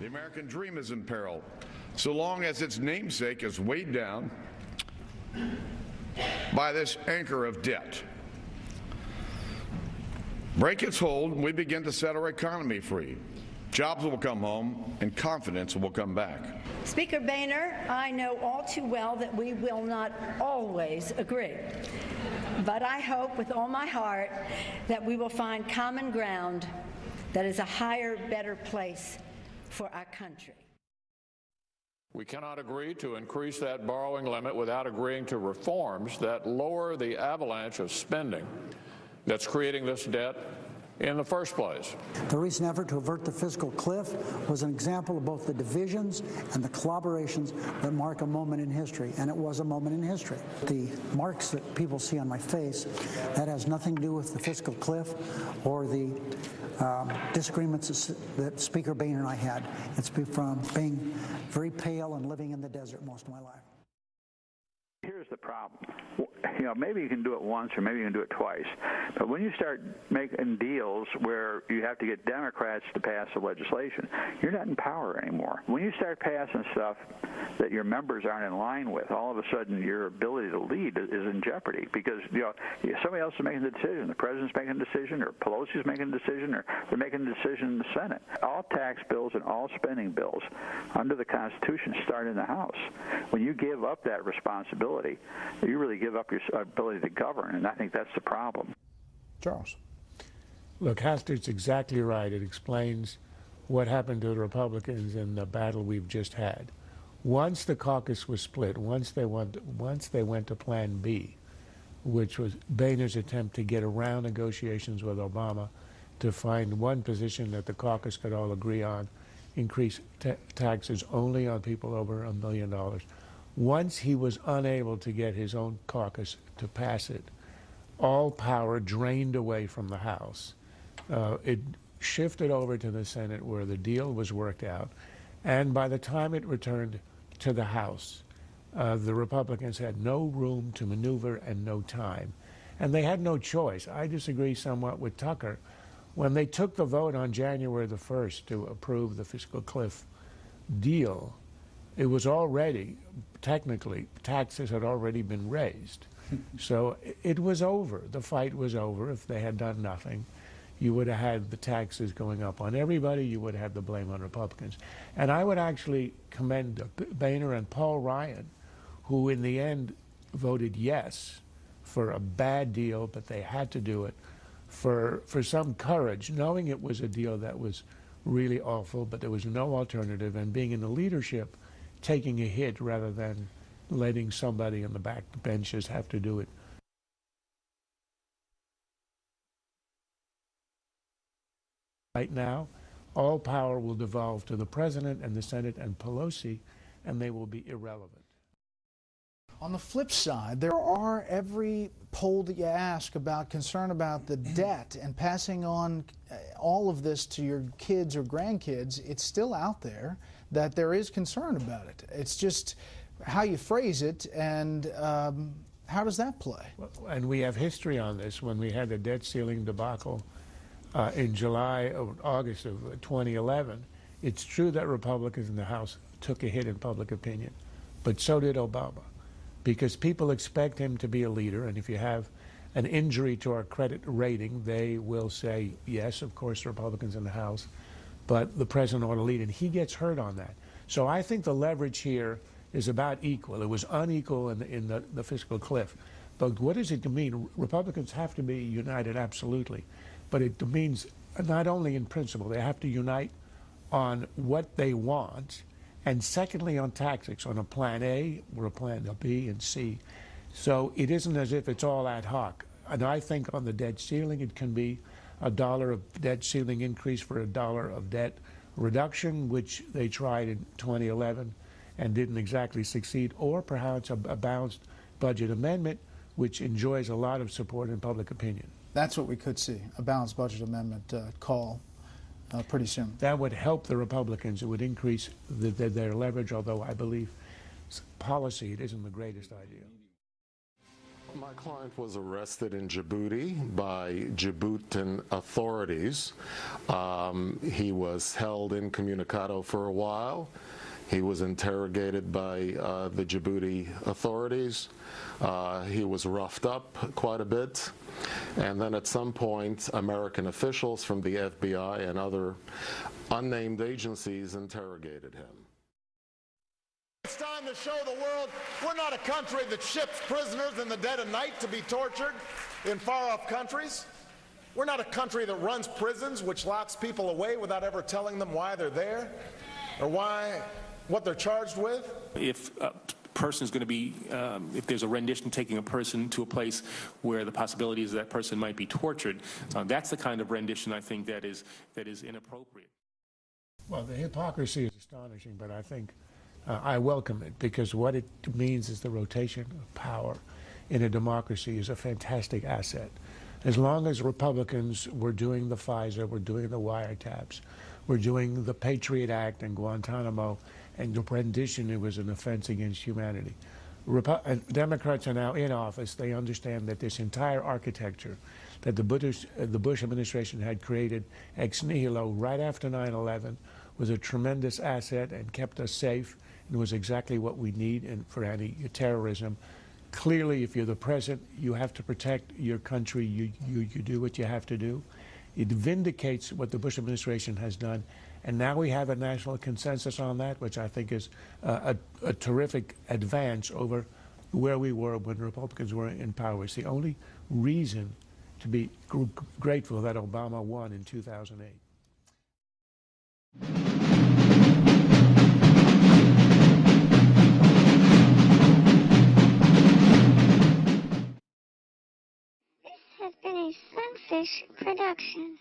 The American dream is in peril, so long as its namesake is weighed down by this anchor of debt. Break its hold, and we begin to set our economy free. Jobs will come home, and confidence will come back. Speaker Boehner, I know all too well that we will not always agree. But I hope with all my heart that we will find common ground that is a higher, better place for our country. We cannot agree to increase that borrowing limit without agreeing to reforms that lower the avalanche of spending that's creating this debt in the first place. The recent effort to avert the fiscal cliff was an example of both the divisions and the collaborations that mark a moment in history, and it was a moment in history. The marks that people see on my face, that has nothing to do with the fiscal cliff or the disagreements that Speaker Boehner and I had. It's from being very pale and living in the desert most of my life. Here's the problem. You know, maybe you can do it once or maybe you can do it twice. But when you start making deals where you have to get Democrats to pass the legislation, you're not in power anymore. When you start passing stuff that your members aren't in line with, all of a sudden your ability to lead is in jeopardy because, you know, somebody else is making the decision. The president's making a decision, or Pelosi's making a decision, or they're making a decision in the Senate. All tax bills and all spending bills under the Constitution start in the House. When you give up that responsibility, you really give up your ability to govern, and I think that's the problem. Charles. Look, Hastert's exactly right. It explains what happened to the Republicans in the battle we've just had. Once the caucus was split, once they went to Plan B, which was Boehner's attempt to get around negotiations with Obama to find one position that the caucus could all agree on, increase taxes only on people over $1 million. Once he was unable to get his own caucus to pass it, all power drained away from the House. It shifted over to the Senate where the deal was worked out. And by the time it returned to the House, the Republicans had no room to maneuver and no time. And they had no choice. I disagree somewhat with Tucker. When they took the vote on January the 1st to approve the fiscal cliff deal, it was already, technically, taxes had already been raised. So it was over. The fight was over. If they had done nothing, you would have had the taxes going up on everybody. You would have had the blame on Republicans. And I would actually commend Boehner and Paul Ryan, who in the end voted yes for a bad deal, but they had to do it, for some courage, knowing it was a deal that was really awful, but there was no alternative, and being in the leadership, taking a hit rather than letting somebody in the back benches have to do it. Right now, all power will devolve to the president and the Senate and Pelosi, and they will be irrelevant. On the flip side, there are every poll that you ask about concern about the debt and passing on all of this to your kids or grandkids. It's still out there that there is concern about it. It's just how you phrase it and how does that play? And we have history on this. When we had the debt ceiling debacle in July or August of 2011, it's true that Republicans in the House took a hit in public opinion, but so did Obama, because people expect him to be a leader, and if you have an injury to our credit rating, they will say, yes, of course, Republicans in the House, but the president ought to lead, and he gets hurt on that. So I think the leverage here is about equal. It was unequal in the fiscal cliff. But what does it mean? Republicans have to be united, absolutely. But it means not only in principle, they have to unite on what they want, and secondly on tactics, on a plan A or a plan B and C. So it isn't as if it's all ad hoc. And I think on the debt ceiling, it can be $1 of debt ceiling increase for $1 of debt reduction, which they tried in 2011 and didn't exactly succeed, or perhaps a balanced budget amendment, which enjoys a lot of support in public opinion. That's what we could see, a balanced budget amendment call pretty soon. That would help the Republicans. It would increase their leverage, although I believe policy, it isn't the greatest idea. My client was arrested in Djibouti by Djiboutian authorities. He was held incommunicado for a while. He was interrogated by the Djibouti authorities. He was roughed up quite a bit. And then at some point, American officials from the FBI and other unnamed agencies interrogated him. It's time to show the world we're not a country that ships prisoners in the dead of night to be tortured in far-off countries. We're not a country that runs prisons which locks people away without ever telling them why they're there or what they're charged with. If a person's going to be, if there's a rendition taking a person to a place where the possibility is that person might be tortured, that's the kind of rendition I think that is inappropriate. Well, the hypocrisy is astonishing, but I think I welcome it, because what it means is the rotation of power in a democracy is a fantastic asset. As long as Republicans were doing the FISA, were doing the wiretaps, were doing the Patriot Act and Guantanamo, and the rendition, it was an offense against humanity. Democrats are now in office. They understand that this entire architecture that the Bush administration had created ex nihilo right after 9/11 was a tremendous asset and kept us safe. It was exactly what we need for anti-terrorism. Clearly, if you're the president, you have to protect your country. You do what you have to do. It vindicates what the Bush administration has done. And now we have a national consensus on that, which I think is a terrific advance over where we were when Republicans were in power. It's the only reason to be grateful that Obama won in 2008. This has been a Sunfish production.